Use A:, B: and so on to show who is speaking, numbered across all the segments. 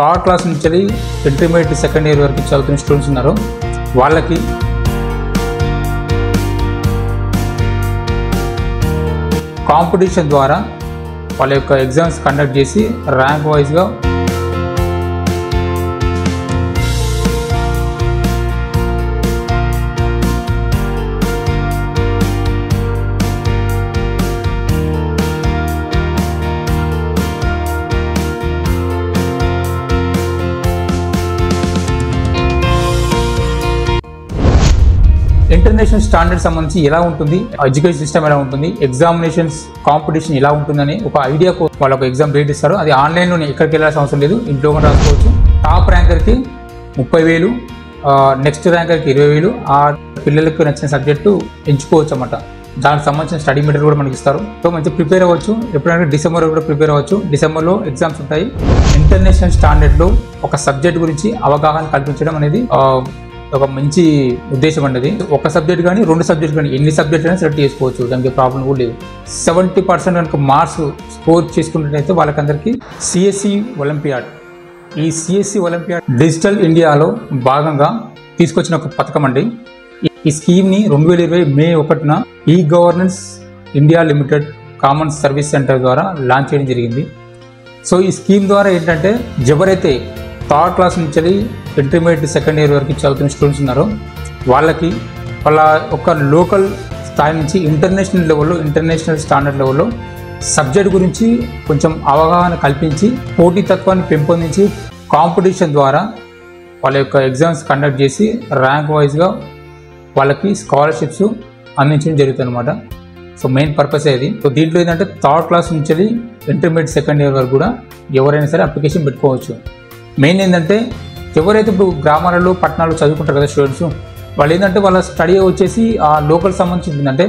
A: Third class నుంచి intermediate second year వరకు చదువుతున్న స్టూడెంట్స్ ఉన్నారు. వాళ్ళకి కాంపిటీషన్ ద్వారా వాళ్ళ యొక్క ఎగ్జామ్స్ కండక్ట్ చేసి ర్యాంక్ వైజ్గా ఇంటర్నేషనల్ స్టాండర్డ్ సంబంధించి ఎలా ఉంటుంది, ఎడ్యుకేషన్ సిస్టమ్ ఎలా ఉంటుంది, ఎగ్జామినేషన్స్ కాంపిటీషన్ ఎలా ఉంటుందని ఒక ఐడియా వాళ్ళకు ఎగ్జామ్ డేట్ ఇస్తారు. అది ఆన్లైన్లోనే ఎక్కడికి వెళ్ళాల్సిన అవసరం లేదు, ఇంట్లో కూడా రాసుకోవచ్చు. టాప్ ర్యాంకర్కి 30,000, నెక్స్ట్ ర్యాంకర్కి 20,000. ఆ పిల్లలకు నచ్చిన సబ్జెక్టు ఎంచుకోవచ్చు అన్నమాట. దానికి సంబంధించిన స్టడీ మెటీరియల్ కూడా మనకి ఇస్తారు. సో మంచిగా ప్రిపేర్ అవ్వచ్చు. ఎప్పుడైనా డిసెంబర్ కూడా ప్రిపేర్ అవ్వచ్చు. డిసెంబర్లో ఎగ్జామ్స్ ఉంటాయి. ఇంటర్నేషనల్ స్టాండర్డ్లో ఒక సబ్జెక్ట్ గురించి అవగాహన కల్పించడం అనేది ఒక మంచి ఉద్దేశం అనేది. ఒక సబ్జెక్ట్ కానీ 2 సబ్జెక్ట్ కానీ ఎన్ని సబ్జెక్ట్ అయినా సెలెక్ట్ చేసుకోవచ్చు, దానికి ప్రాబ్లం కూడా లేదు. 70% కనుక మార్క్స్ స్కోర్ చేసుకున్నట్లయితే వాళ్ళకందరికీ సిఎస్సి ఒలింపియాడ్, ఈ సిఎస్సి ఒలింపియాడ్ డిజిటల్ ఇండియాలో భాగంగా తీసుకొచ్చిన ఒక పథకం అండి. ఈ స్కీమ్ని 2020 మే 1న e governance India limited common service centre ద్వారా లాంచ్ చేయడం జరిగింది. సో ఈ స్కీమ్ ద్వారా ఏంటంటే ఎవరైతే థర్డ్ క్లాస్ నుంచి ఇంటర్మీడియట్ సెకండ్ ఇయర్ వరకు చదువుతున్న స్టూడెంట్స్ ఉన్నారో వాళ్ళకి వాళ్ళ ఒక లోకల్ స్థాయి నుంచి ఇంటర్నేషనల్ లెవెల్లో, ఇంటర్నేషనల్ స్టాండర్డ్ లెవెల్లో సబ్జెక్ట్ గురించి కొంచెం అవగాహన కల్పించి పోటీతత్వాన్ని పెంపొందించి కాంపిటీషన్ ద్వారా వాళ్ళ యొక్క ఎగ్జామ్స్ కండక్ట్ చేసి ర్యాంక్ వైజ్గా వాళ్ళకి స్కాలర్షిప్స్ అందించడం జరుగుతుంది అనమాట. సో మెయిన్ పర్పస్ అది. సో దీంట్లో ఏంటంటే థర్డ్ క్లాస్ నుంచి ఇంటర్మీడియట్ సెకండ్ ఇయర్ వరకు కూడా ఎవరైనా సరే అప్లికేషన్ పెట్టుకోవచ్చు. మెయిన్ ఏంటంటే ఎవరైతే ఇప్పుడు గ్రామాలలో పట్టణాలు చదువుకుంటారు కదా స్టూడెంట్స్, వాళ్ళు ఏంటంటే వాళ్ళ స్టడీ వచ్చేసి ఆ లోకల్ సంబంధించి అంటే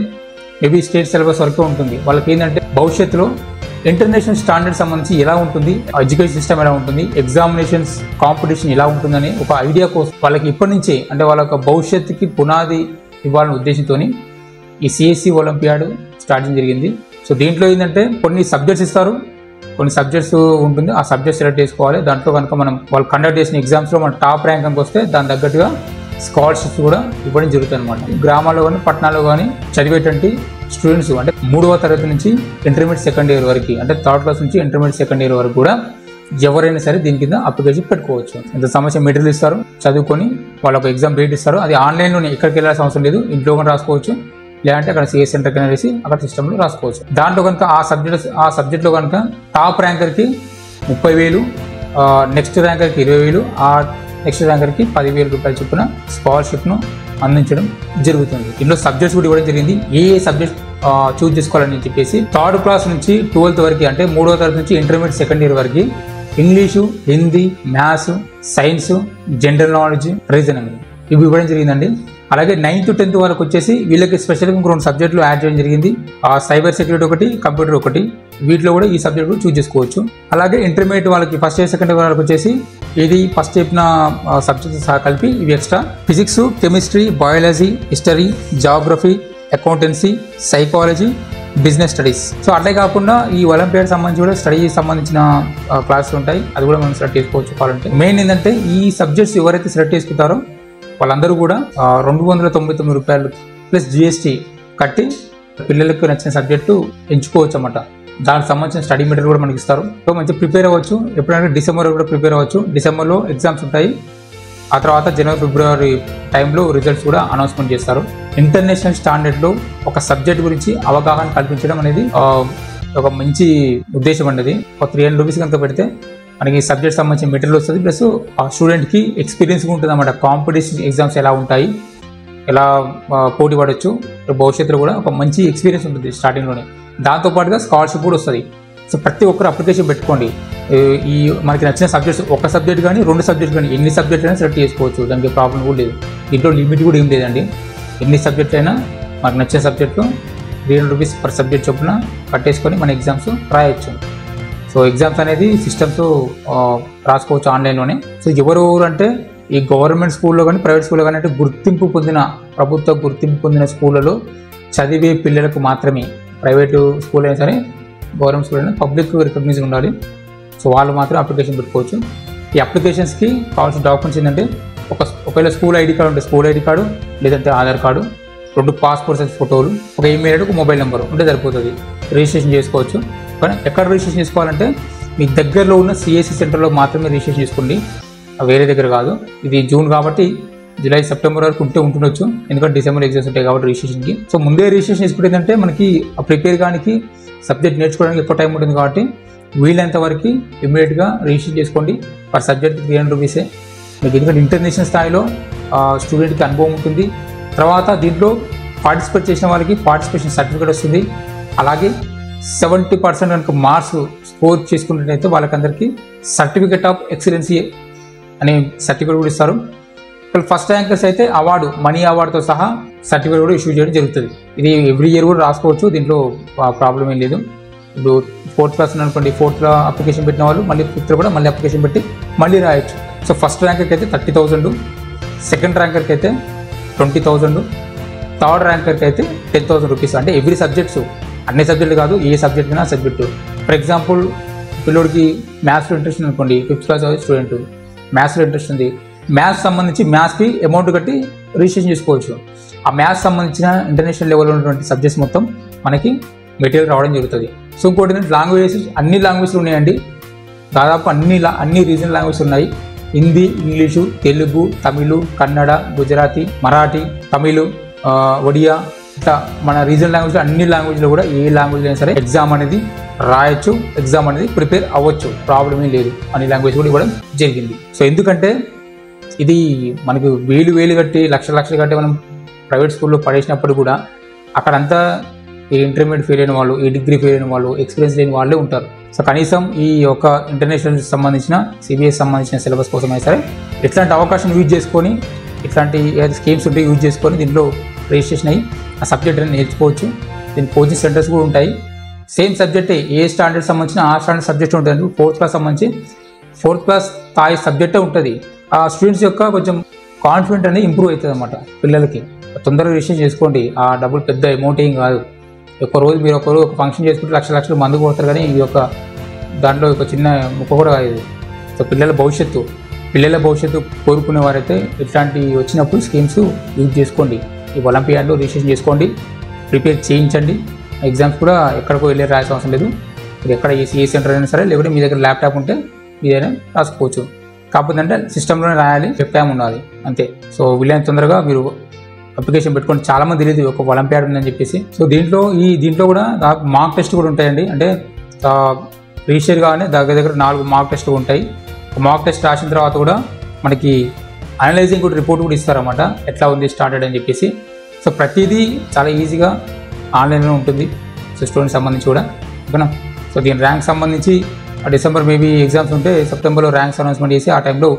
A: మేబీ స్టేట్ సిలబస్ వరకు ఉంటుంది. వాళ్ళకి ఏంటంటే భవిష్యత్తులో ఇంటర్నేషనల్ స్టాండర్డ్ సంబంధించి ఎలా ఉంటుంది, ఎడ్యుకేషన్ సిస్టమ్ ఎలా ఉంటుంది, ఎగ్జామినేషన్స్ కాంపిటీషన్ ఎలా ఉంటుందని ఒక ఐడియా కోసం వాళ్ళకి ఇప్పటి నుంచే అంటే వాళ్ళ యొక్క భవిష్యత్తుకి పునాది ఇవ్వాలనే ఉద్దేశంతో ఈ సిఎస్సి ఒలింపియాడ్ స్టార్ట్ చేయడం జరిగింది. సో దీంట్లో ఏంటంటే కొన్ని సబ్జెక్ట్స్ ఇస్తారు, కొన్ని సబ్జెక్ట్స్ ఉంటుంది. ఆ సబ్జెక్ట్ సెలెక్ట్ చేసుకోవాలి. దాంట్లో కనుక మనం వాళ్ళు కండక్ట్ చేసిన ఎగ్జామ్స్లో మనం టాప్ ర్యాంక్ కనుక వస్తే దాని తగ్గట్టుగా స్కాలర్షిప్స్ కూడా ఇవ్వడం జరుగుతుంది అనమాట. గ్రామాల్లో కానీ పట్టణాల్లో కానీ చదివేటువంటి స్టూడెంట్స్ అంటే 3వ తరగతి నుంచి ఇంటర్మీడియట్ సెకండ్ ఇయర్ వరకు అంటే థర్డ్ క్లాస్ నుంచి ఇంటర్మీడియట్ సెకండ్ ఇయర్ వరకు కూడా ఎవరైనా సరే దీని కింద అప్లికేషన్ పెట్టుకోవచ్చు. ఇంత సమస్య మెటీరియల్ ఇస్తారు, చదువుకొని వాళ్ళకు ఎగ్జామ్ డేట్ ఇస్తారు. అది ఆన్లైన్లోనే ఎక్కడికి వెళ్ళాల్సిన అవసరం లేదు, ఇంట్లో కూడా రాసుకోవచ్చు. లేదంటే అక్కడ సిఎస్ సెంటర్ కింద వేసి అక్కడ సిస్టంలో రాసుకోవచ్చు. దాంట్లో కనుక ఆ సబ్జెక్ట్లో కనుక టాప్ ర్యాంకర్కి 30,000, నెక్స్ట్ ర్యాంకర్కి 20,000, ఆ నెక్స్ట్ ర్యాంకర్కి 10,000 రూపాయల చొప్పున స్కాలర్షిప్ను అందించడం జరుగుతుంది. ఇందులో సబ్జెక్ట్స్ కూడా ఇవ్వడం జరిగింది. ఏ సబ్జెక్ట్ చూస్ చేసుకోవాలని చెప్పేసి థర్డ్ క్లాస్ నుంచి 12th వరకు అంటే 3వ తరగతి నుంచి ఇంటర్మీడియట్ సెకండ్ ఇయర్ వరకు English, Hindi, maths, science, general knowledge, reasoning ఇవి ఇవ్వడం జరిగిందండి. అలాగే 9th, 10th వరకు వచ్చేసి వీళ్ళకి స్పెషల్గా 2 సబ్జెక్టులు యాడ్ చేయడం జరిగింది. సైబర్ సెక్యూరిటీ ఒకటి, కంప్యూటర్ ఒకటి. వీటిలో కూడా ఈ సబ్జెక్టు చూస్ చేసుకోవచ్చు. అలాగే ఇంటర్మీడియట్ వాళ్ళకి ఫస్ట్ ఇయర్ సెకండ్ ఇయర్ వరకు వచ్చేసి ఇది ఫస్ట్ చెప్పిన సబ్జెక్ట్స్ సహా కలిపి ఇవి extra physics, chemistry, biology, history, geography, accountancy, psychology, business studies. So అట్లే కాకుండా ఈ ఒలింపియాడ్ సంబంధించి కూడా స్టడీ సంబంధించిన క్లాసులు ఉంటాయి. అది కూడా మనం సెలెక్ట్ చేసుకోవచ్చు. కావాలంటే మెయిన్ ఏంటంటే ఈ సబ్జెక్ట్స్ ఎవరైతే సెలెక్ట్ చేసుకుంటారో వాళ్ళందరూ కూడా 299 రూపాయలు ప్లస్ జిఎస్టీ కట్టి పిల్లలకు నచ్చిన సబ్జెక్టు ఎంచుకోవచ్చు అన్నమాట. దానికి సంబంధించిన స్టడీ మెటీరియల్ కూడా మనకి ఇస్తారు. సో మంచిగా ప్రిపేర్ అవ్వచ్చు. ఎప్పుడైనా డిసెంబర్ కూడా ప్రిపేర్ అవ్వచ్చు. డిసెంబర్లో ఎగ్జామ్స్ ఉంటాయి. ఆ తర్వాత జనవరి, ఫిబ్రవరి టైంలో రిజల్ట్స్ కూడా అనౌన్స్మెంట్ చేస్తారు. ఇంటర్నేషనల్ స్టాండర్డ్లో ఒక సబ్జెక్ట్ గురించి అవగాహన కల్పించడం అనేది ఒక మంచి ఉద్దేశం అనేది. ఒక 300 రూపీస్ కనుక పెడితే మనకి సబ్జెక్ట్ సంబంధించిన మెటీరియల్ వస్తుంది. ప్లస్ ఆ స్టూడెంట్కి ఎక్స్పీరియన్స్ ఉంటుంది అన్నమాట. కాంపిటీషన్ ఎగ్జామ్స్ ఎలా ఉంటాయి, ఎలా పోటీ పడవచ్చు, భవిష్యత్తులో కూడా ఒక మంచి ఎక్స్పీరియన్స్ ఉంటుంది స్టార్టింగ్లోనే. దాంతోపాటుగా స్కాలర్షిప్ కూడా వస్తుంది. సో ప్రతి ఒక్కరు అప్లికేషన్ పెట్టుకోండి. ఈ మనకి నచ్చిన సబ్జెక్ట్స్ ఒక సబ్జెక్ట్ కానీ 2 సబ్జెక్ట్ కానీ ఎన్ని సబ్జెక్ట్ అయినా సెలెక్ట్ చేసుకోవచ్చు, దానికి ప్రాబ్లం కూడా లేదు. దీంట్లో లిమిట్ కూడా ఏం లేదండి. ఎన్ని సబ్జెక్ట్ అయినా మనకు నచ్చిన సబ్జెక్టు 300 రూపీస్ పర్ సబ్జెక్ట్ చొప్పున కట్టేసుకొని మన ఎగ్జామ్స్ రాయొచ్చు. సో ఎగ్జామ్స్ అనేది సిస్టమ్స్ రాసుకోవచ్చు ఆన్లైన్లోనే. సో ఎవరు అంటే ఈ గవర్నమెంట్ స్కూల్లో కానీ ప్రైవేట్ స్కూల్లో కానీ అంటే ప్రభుత్వ గుర్తింపు పొందిన స్కూళ్ళలో చదివే పిల్లలకు మాత్రమే, ప్రైవేటు స్కూల్ అయినా సరే గవర్నమెంట్ స్కూల్ అయినా పబ్లిక్ రికగ్నైజ్ ఉండాలి. సో వాళ్ళు మాత్రం అప్లికేషన్ పెట్టుకోవచ్చు. ఈ అప్లికేషన్స్కి కావాల్సిన డాక్యుమెంట్స్ ఏంటంటే ఒకవేళ స్కూల్ ఐడి కార్డు ఉంటే స్కూల్ ఐడి కార్డు, లేదంటే ఆధార్ కార్డు, 2 పాస్పోర్ట్ సైజ్ ఫోటోలు, ఒక ఈమెయిల్ ఐడి, ఒక మొబైల్ నెంబర్ ఉంటే సరిపోతుంది, రిజిస్ట్రేషన్ చేసుకోవచ్చు. కానీ ఎక్కడ రిజిస్ట్రేషన్ చేసుకోవాలంటే మీ దగ్గరలో ఉన్న సిఎస్సి సెంటర్లో మాత్రమే రిజిస్ట్రేషన్ చేసుకోండి, వేరే దగ్గర కాదు. ఇది జూన్ కాబట్టి జూలై సెప్టెంబర్ వరకు ఉంటుండొచ్చు, ఎందుకంటే డిసెంబర్ ఎగ్జామ్స్ ఉంటాయి కాబట్టి రిజిస్ట్రేషన్కి. సో ముందే రిజిస్ట్రేషన్ చేసుకుంటే ఏంటంటే మనకి ప్రిపేర్ కానీ సబ్జెక్ట్ నేర్చుకోవడానికి ఎక్కువ టైం ఉంటుంది కాబట్టి వీలైనంత వరకు ఇమ్మీడియట్గా రిజిస్ట్రేషన్ చేసుకోండి. పర్ సబ్జెక్ట్ 300 రూపీసే మీకు, ఎందుకంటే ఇంటర్నేషనల్ స్థాయిలో స్టూడెంట్కి అనుభవం ఉంటుంది. తర్వాత దీంట్లో పార్టిసిపేట్ చేసిన వాళ్ళకి పార్టిసిపేషన్ సర్టిఫికేట్ వస్తుంది. అలాగే 70% కనుక మార్క్స్ స్కోర్ చేసుకున్నట్టయితే వాళ్ళకందరికీ సర్టిఫికేట్ ఆఫ్ ఎక్సలెన్సీ అనే సర్టిఫికేట్ కూడా ఇస్తారు. ఫస్ట్ ర్యాంకర్స్ అయితే అవార్డు, మనీ అవార్డుతో సహా సర్టిఫికేట్ కూడా ఇష్యూ చేయడం జరుగుతుంది. ఇది ఎవ్రీ ఇయర్ కూడా రాసుకోవచ్చు, దీంట్లో ప్రాబ్లం ఏం లేదు. ఇప్పుడు 4th క్లాస్ అనుకోండి, 4th అప్లికేషన్ పెట్టిన వాళ్ళు మళ్ళీ 5th కూడా మళ్ళీ అప్లికేషన్ పెట్టి మళ్ళీ రాయొచ్చు. సో ఫస్ట్ ర్యాంకర్కి అయితే 30,000, సెకండ్ ర్యాంకర్కి అయితే 20,000, థర్డ్ ర్యాంకర్కి అయితే 10,000 రూపీస్. అంటే ఎవ్రీ సబ్జెక్ట్స్, అన్ని సబ్జెక్టులు కాదు, ఏ సబ్జెక్ట్ అయినా సబ్జెక్టు. ఫర్ ఎగ్జాంపుల్ పిల్లోడికి మ్యాథ్స్లో ఇంట్రెస్ట్ అనుకోండి, 5th క్లాస్ స్టూడెంట్ మ్యాథ్స్లో ఇంట్రెస్ట్ ఉంది, మ్యాథ్స్ సంబంధించి మ్యాథ్స్కి అమౌంట్ కట్టి రిజిస్ట్రేషన్ చేసుకోవచ్చు. ఆ మ్యాథ్స్ సంబంధించిన ఇంటర్నేషనల్ లెవెల్లో ఉన్నటువంటి సబ్జెక్ట్స్ మొత్తం మనకి మెటీరియల్ రావడం జరుగుతుంది. సో ఇంకోటి లాంగ్వేజెస్, అన్ని లాంగ్వేజ్లు ఉన్నాయండి, దాదాపు అన్ని రీజనల్ లాంగ్వేజెస్ ఉన్నాయి. హిందీ, ఇంగ్లీషు, తెలుగు, తమిళ్, కన్నడ, గుజరాతీ, మరాఠీ, తమిళ్, ఒడియా, ఇట్లా మన రీజనల్ లాంగ్వేజ్లో అన్ని లాంగ్వేజ్లో కూడా ఏ లాంగ్వేజ్ అయినా సరే ఎగ్జామ్ అనేది రాయొచ్చు, ఎగ్జామ్ అనేది ప్రిపేర్ అవ్వచ్చు, ప్రాబ్లమే లేదు. అన్ని లాంగ్వేజ్ కూడా ఇవ్వడం జరిగింది. సో ఎందుకంటే ఇది మనకు వేలు కట్టి లక్షలు కట్టి మనం ప్రైవేట్ స్కూల్లో పడేసినప్పుడు కూడా అక్కడంతా ఈ ఇంటర్మీడియట్ ఫెయిల్ అయిన వాళ్ళు, ఈ డిగ్రీ ఫెయిల్ అయిన వాళ్ళు, ఎక్స్పీరియన్స్ లేని వాళ్ళే ఉంటారు. సో కనీసం ఈ యొక్క ఇంటర్నేషనల్ సంబంధించిన సిబిఎస్ సంబంధించిన సిలబస్ కోసమైనా సరే ఇట్లాంటి అవకాశం యూజ్ చేసుకొని, ఇట్లాంటి స్కీమ్స్ ఉంటే యూజ్ చేసుకొని దీంట్లో రిజిస్ట్రేషన్ అయ్యి ఆ సబ్జెక్ట్ అనేది నేర్చుకోవచ్చు. దీని కోచింగ్ సెంటర్స్ కూడా ఉంటాయి. సేమ్ సబ్జెక్టే, ఏ స్టాండర్డ్ సంబంధించిన ఆ స్టాండర్డ్ సబ్జెక్ట్ ఉంటుంది. 4th క్లాస్ సంబంధించి 4th క్లాస్ స్థాయి సబ్జెక్టే ఉంటుంది. ఆ స్టూడెంట్స్ యొక్క కొంచెం కాన్ఫిడెంట్ అనేది ఇంప్రూవ్ అవుతుంది అన్నమాట. పిల్లలకి తొందరగా రిజిస్ట్రేషన్ చేసుకోండి, ఆ డబ్బులు పెద్ద అమౌంట్ ఏం కాదు. మీరు ఒక ఫంక్షన్ చేసుకుంటే లక్షలు మందుకు పోతారు, కానీ ఈ యొక్క దాంట్లో ఒక చిన్న ముక్క కూడా కాదు. సో పిల్లల భవిష్యత్తు కోరుకునే వారైతే ఇట్లాంటి వచ్చినప్పుడు స్కీమ్స్ యూజ్ చేసుకోండి. ఈ ఒలింపియాడ్లో రిజిస్ట్రేషన్ చేసుకోండి, ప్రిపేర్ చేయించండి. ఎగ్జామ్స్ కూడా ఎక్కడికో వెళ్ళి రాయాల్సిన అవసరం లేదు. మీరు ఎక్కడ ఏ సెంటర్ అయినా సరే, లేకపోతే మీ దగ్గర ల్యాప్టాప్ ఉంటే మీదైనా రాసుకోవచ్చు. కాకపోతే అంటే సిస్టంలోనే రాయాలి, టైం ఉండాలి అంతే. సో వీలైనంత తొందరగా మీరు అప్లికేషన్ పెట్టుకోండి. చాలామంది తెలియదు ఒక ఒలింపియాడ్ ఉందని చెప్పేసి. సో దీంట్లో కూడా మాక్ టెస్ట్ కూడా ఉంటాయండి. అంటే రిజిస్టర్ కానీ దగ్గర 4 మాక్ టెస్ట్లు ఉంటాయి. మాక్ టెస్ట్ రాసిన తర్వాత కూడా మనకి అనలైజింగ్ కూడా రిపోర్ట్ కూడా ఇస్తారన్నమాట, ఎట్లా ఉంది స్టార్టెడ్ అని చెప్పేసి. సో ప్రతిదీ చాలా ఈజీగా ఆన్లైన్లో ఉంటుంది. సో స్టూడెంట్స్ సంబంధించి కూడా ఓకేనా. సో దీని ర్యాంక్ సంబంధించి డిసెంబర్ మేబీ ఎగ్జామ్స్ ఉంటే సెప్టెంబర్లో ర్యాంక్స్ అనౌన్స్మెంట్ చేసి ఆ టైంలో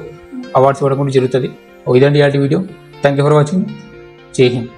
A: అవార్డ్స్ ఇవ్వడం కూడా జరుగుతుంది. ఇదండి ఇలాంటి video. Thank you for watching. జై హింద్.